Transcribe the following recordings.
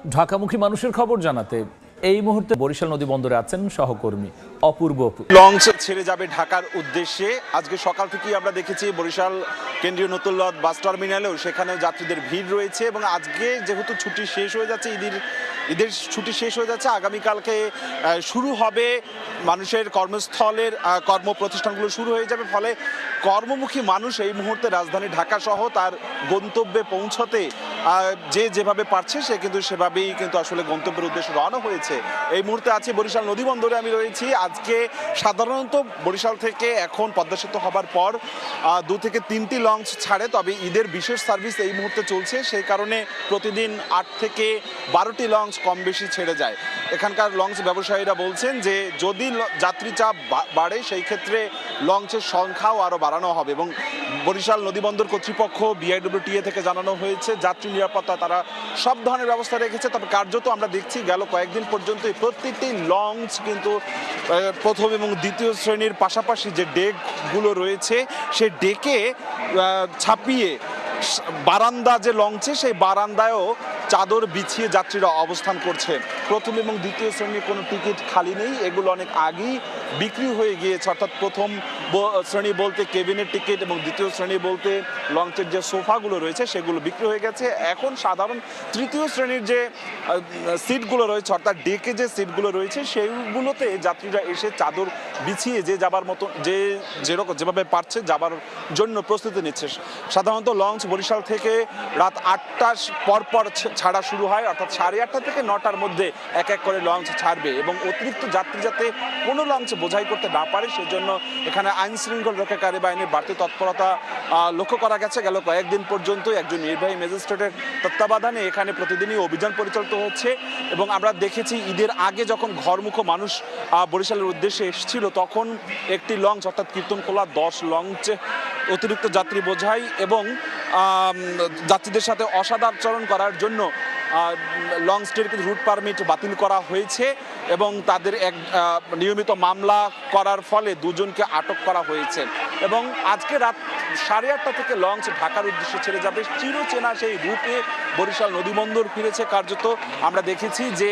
ঢাকামুখী মানুষের খবর জানাতে এই মুহূর্তে বরিশাল নদী বন্দরে আছেন সহকর্মী অপূর্ব। লঞ্চ ছেড়ে যাবে ঢাকার উদ্দেশ্যে। আজকে সকাল থেকেই আমরা দেখেছি বরিশাল কেন্দ্রীয় নতুল্লাদ বাস টার্মিনালেও সেখানেও যাত্রীদের ভিড় রয়েছে এবং আজকে যেহেতু ছুটি শেষ হয়ে যাচ্ছে, ঈদের ছুটি শেষ হয়ে যাচ্ছে, আগামীকালকে শুরু হবে মানুষের কর্মস্থলের কর্মপ্রতিষ্ঠানগুলো শুরু হয়ে যাবে। ফলে কর্মমুখী মানুষ এই মুহূর্তে রাজধানী ঢাকা সহ তার গন্তব্যে পৌঁছতে যে যেভাবে পারছে সে কিন্তু সেভাবেই কিন্তু আসলে গন্তব্যের উদ্দেশ্যে রওনা হয়েছে। এই মুহূর্তে আছি বরিশাল নদী বন্দরে আমি রয়েছি। আজকে সাধারণত বরিশাল থেকে এখন পদ্মা সেতু হবার পর 2 থেকে 3টি লঞ্চ ছাড়ে, তবে ঈদের বিশেষ সার্ভিস এই মুহূর্তে চলছে, সেই কারণে প্রতিদিন 8 থেকে 12টি লঞ্চ কম বেশি ছেড়ে যায়। এখানকার লঞ্চ ব্যবসায়ীরা বলছেন যে যদি যাত্রী চাপ বাড়ে সেই ক্ষেত্রে লঞ্চের সংখ্যাও আরও বাড়ানো হবে এবং বরিশাল নদীবন্দর কর্তৃপক্ষ বিআইডব্লিউটিএ থেকে জানানো হয়েছে যাত্রী নিরাপত্তা তারা সব ধরনের ব্যবস্থা রেখেছে। তবে কার্যত আমরা দেখছি গেল কয়েকদিন পর্যন্ত প্রত্যেকটি লঞ্চ কিন্তু প্রথম এবং দ্বিতীয় শ্রেণীর পাশাপাশি যে ডেকগুলো রয়েছে সেই ডেকে ছাপিয়ে বারান্দা যে লঞ্চে সেই বারান্দায়ও চাদর বিছিয়ে যাত্রীরা অবস্থান করছে। প্রথম এবং দ্বিতীয় শ্রেণীর কোনো টিকিট খালি নেই, এগুলো অনেক আগেই বিক্রি হয়ে গিয়েছে। অর্থাৎ প্রথম শ্রেণী বলতে কেবিনের টিকিট এবং দ্বিতীয় শ্রেণী বলতে লঞ্চের যে সোফাগুলো রয়েছে সেগুলো বিক্রি হয়ে গেছে। এখন সাধারণ তৃতীয় শ্রেণীর যে সিটগুলো রয়েছে অর্থাৎ ডেকে যে সিটগুলো রয়েছে সেইগুলোতে যাত্রীরা এসে চাদর বিছিয়ে যে যাবার মতো যেভাবে পারছে যাবার জন্য প্রস্তুতি নিচ্ছে। সাধারণত লঞ্চ বরিশাল থেকে রাত 8টার পর ছাড়া শুরু হয়, অর্থাৎ 8:30 থেকে 9টার মধ্যে এক এক করে লঞ্চ ছাড়বে এবং অতিরিক্ত যাত্রী যাতে কোনো লঞ্চ বোঝাই করতে না পারে সেজন্য এখানে আইন শৃঙ্খলা রক্ষাকারী বাহিনীর বাড়তি তৎপরতা লক্ষ্য করা গেছে। গেল কয়েকদিন পর্যন্ত একজন নির্বাহী ম্যাজিস্ট্রেটের তত্ত্বাবধানে এখানে প্রতিদিনই অভিযান পরিচালিত হচ্ছে এবং আমরা দেখেছি ঈদের আগে যখন ঘরমুখ মানুষ বরিশালের উদ্দেশ্যে এসেছিল তখন একটি লঞ্চ অর্থাৎ কীর্তনখোলা 10 লঞ্চ অতিরিক্ত যাত্রী বোঝাই এবং যাত্রীদের সাথে অসদাচরণ করার জন্য লঞ্চটির রুট পারমিট বাতিল করা হয়েছে এবং তাদের এক নিয়মিত মামলা করার ফলে 2 জনকে আটক করা হয়েছে এবং আজকে রাত 8:30 থেকে লঞ্চ ঢাকার উদ্দেশ্যে ছেড়ে যাবে। চিরচেনা সেই রূপে বরিশাল নদীবন্দর ফিরেছে কার্যত। আমরা দেখেছি যে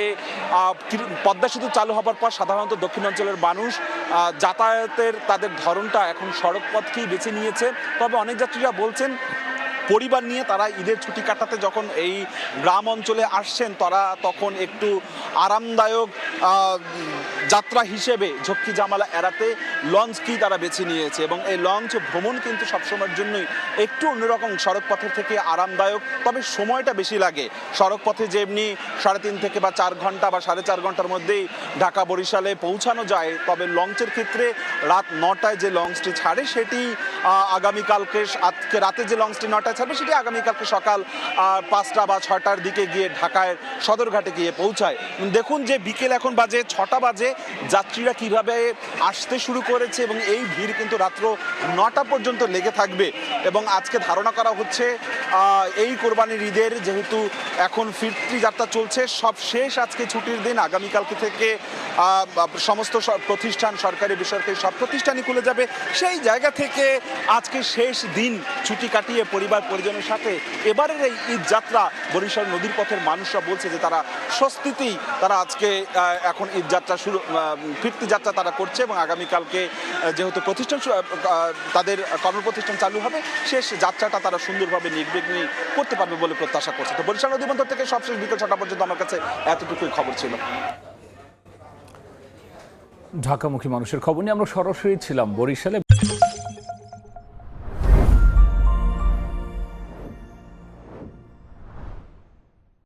পদ্মা সেতু চালু হবার পর সাধারণত দক্ষিণাঞ্চলের মানুষ যাতায়াতের তাদের ধরনটা এখন সড়ক পথকেই বেছে নিয়েছে। তবে অনেক যাত্রীরা বলছেন পরিবার নিয়ে তারা ঈদের ছুটি কাটাতে যখন এই গ্রাম অঞ্চলে আসছেন তারা তখন একটু আরামদায়ক যাত্রা হিসেবে ঝক্কি ঝামেলা এড়াতে লঞ্চকেই তারা বেছে নিয়েছে এবং এই লঞ্চ ভ্রমণ কিন্তু সবসময়ের জন্যই একটু অন্যরকম সড়ক পথের থেকে আরামদায়ক, তবে সময়টা বেশি লাগে। সড়ক পথে যেমনি 3.5 থেকে বা 4 ঘন্টা বা 4.5 ঘন্টার মধ্যেই ঢাকা বরিশালে পৌঁছানো যায়, তবে লঞ্চের ক্ষেত্রে রাত 9টায় যে লঞ্চটি ছাড়ে সেটি আগামীকালকে আজকে রাতে যে লঞ্চটি 9টায় ছাড়বে সেটি আগামীকালকে সকাল 5টা বা 6টার দিকে গিয়ে ঢাকায় সদরঘাটে গিয়ে পৌঁছায়। দেখুন যে বিকেল এখন বাজে 6টা বাজে, যাত্রীরা কিভাবে আসতে শুরু করেছে এবং এই ভিড় কিন্তু রাত্র 9টা পর্যন্ত লেগে থাকবে এবং আজকে ধারণা করা হচ্ছে এই কোরবানির ঈদের যেহেতু এখন ফিরতি যাত্রা চলছে সব শেষ, আজকে ছুটির দিন, আগামীকালকে থেকে সমস্ত প্রতিষ্ঠান সরকারি বেসরকারি সব প্রতিষ্ঠানই খুলে যাবে। সেই জায়গা থেকে আজকে শেষ দিন ছুটি কাটিয়ে পরিবার পরিজনের সাথে এবারের এই ঈদ যাত্রা বরিশাল নদীর পথের মানুষরা বলছে যে তারা স্বস্তিতেই তারা আজকে এখন ঈদ যাত্রা ফিরতি যাত্রা তারা করছে এবং আগামীকালকে যেহেতু প্রতিষ্ঠান তাদের কর্মপ্রতিষ্ঠান চালু হবে শেষ যাত্রাটা তারা সুন্দরভাবে নির্বিঘ্নে করতে পারবে বলে প্রত্যাশা করছে। তো বরিশাল নদীবন্দর থেকে সবশেষ বিকেল 6টা পর্যন্ত আমার কাছে এতটুকুই খবর ছিল। ঢাকামুখী মানুষের খবর নিয়ে আমরা সরাসরি ছিলাম বরিশালে।